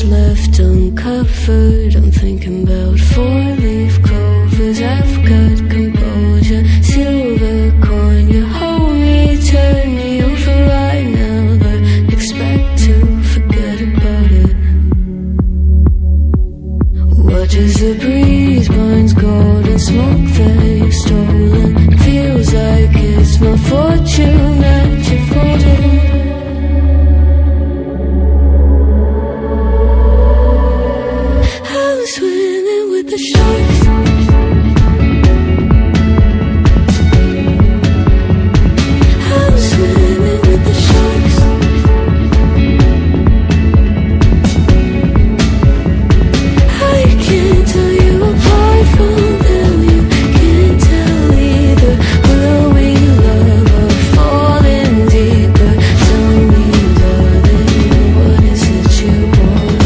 left uncovered. I'm thinking about four-leaf clovers. I've got composure, silver coin. You hold me, turn me over right now, but expect to forget about it. Watches the breeze, burns gold and smoke that you've stolen. Feels like it's my fortune that you're folding. I'm swimming with the sharks. I'm swimming with the sharks. I can't tell you apart from them. You can't tell either. Will we love or fall in deeper? Tell me, darling, what is it you want?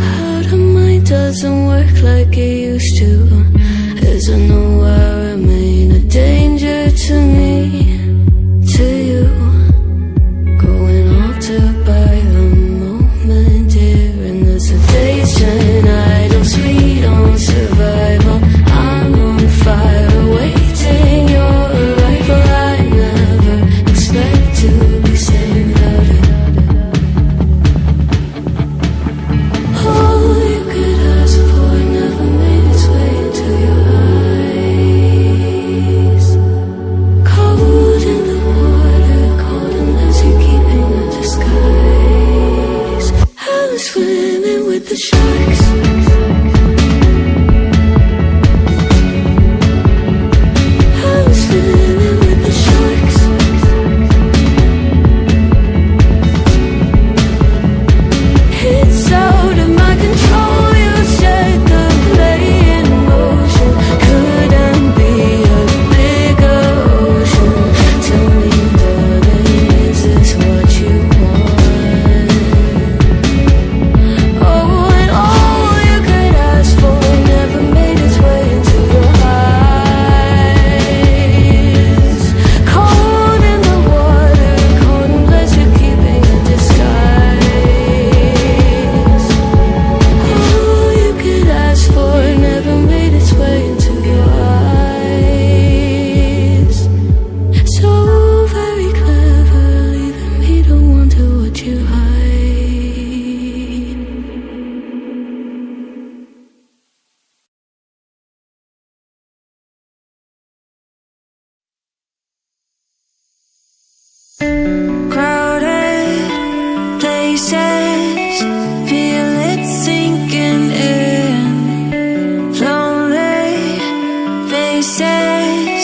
How the mind doesn't work like it used to. As I know I remain a danger to me, to you. Going altered by the moment, dear. And there's a hesitation, idle, sweet on survival. I'm on fire, waiting your arrival. I never expect to be saved without it. All you could ask for never made its way into your eyes. Cold in the water, cold unless you're keeping a disguise. I'm swimming with the sharks. I'm swimming with the sharks. It's out of my control. You set the play in motion. Couldn't be a bigger ocean. Tell me, darling, is this what you want? Oh, and all you could ask for never made its way into your eyes. Cold in the water, cold unless you're keeping a disguise. All you could ask for never made its way into your eyes. So very clever, leaving me to wonder what you hide. Crowded places, feel it sinking in. Lonely faces,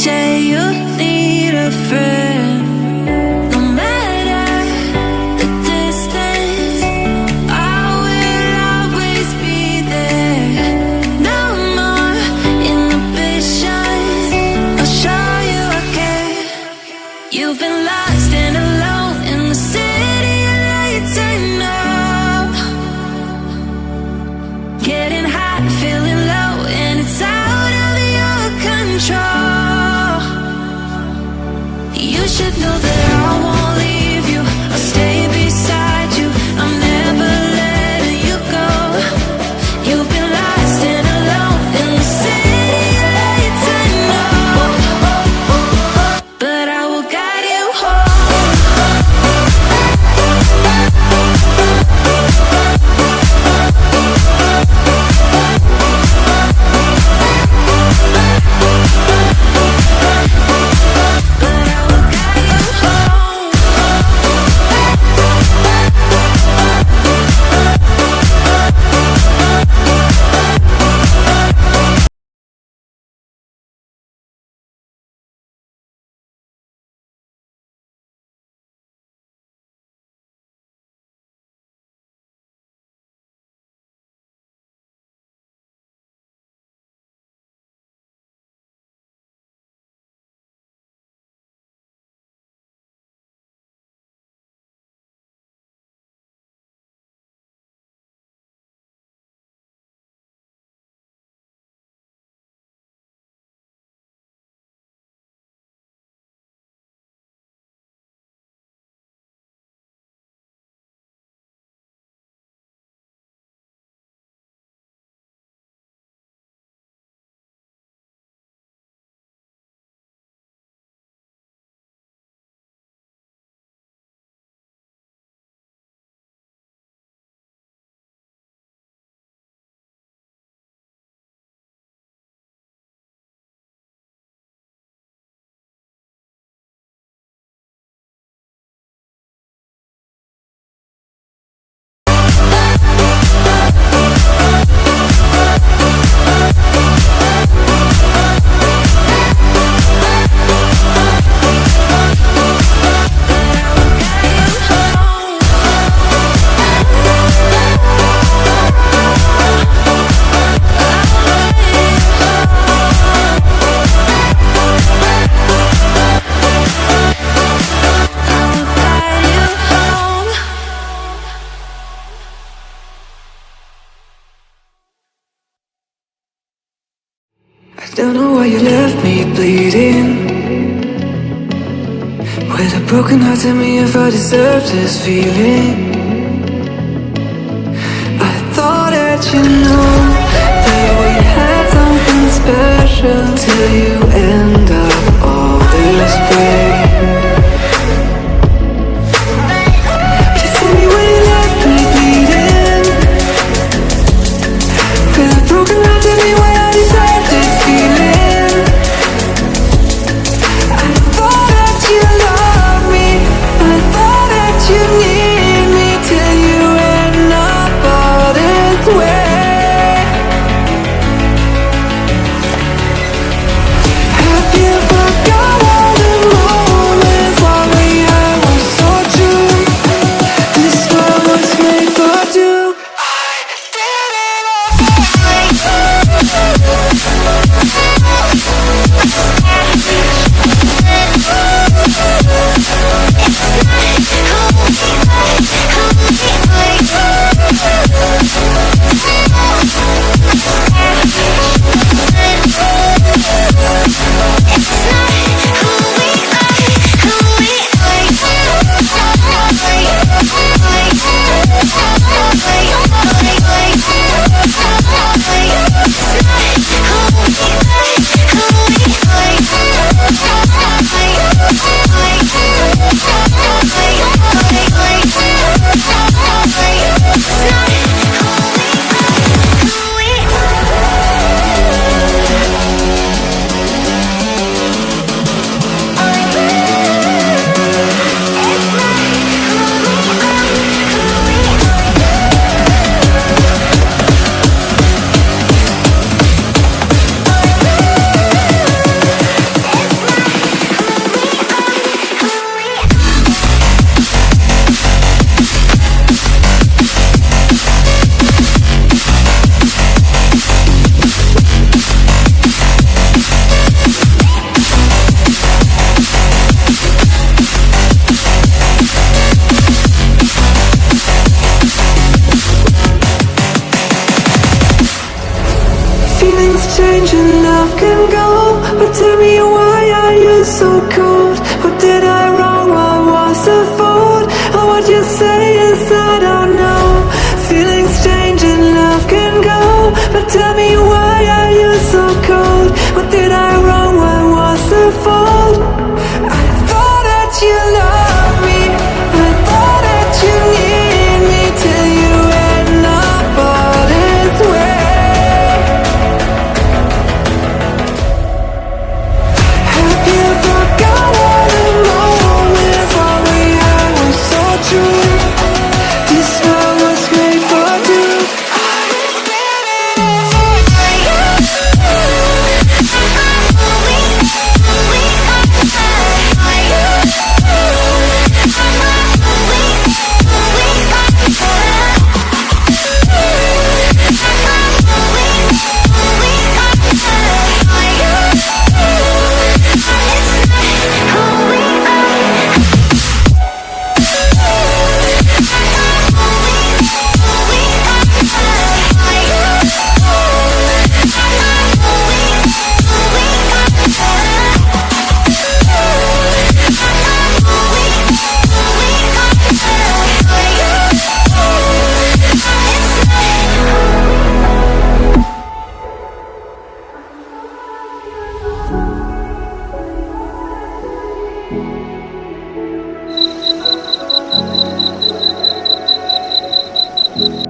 say you need a friend. No matter the distance, I will always be there. No more inhibitions, I'll show you I care. You've been lost and alone in the city of lights, I know. Getting hot, feeling low, and it's out of your control. You should know that I won't leave you. I'll stay beside you. I'm never letting you go. You've been lost and alone in the city of lights, I know. But I will guide you home. Don't know why you left me bleeding. With a broken heart, tell me if I deserve this feeling. I thought that you know that we had something special till you end up all this way. Just tell me when you left me bleeding. With a broken heart, tell me why I deserve this feeling. I thought that you loved me, I thought that you need me till you end up all this way. Have you forgot all the moments while we had were so true? This world was made for two. I did it change and love can go, but tell me why are you so cold?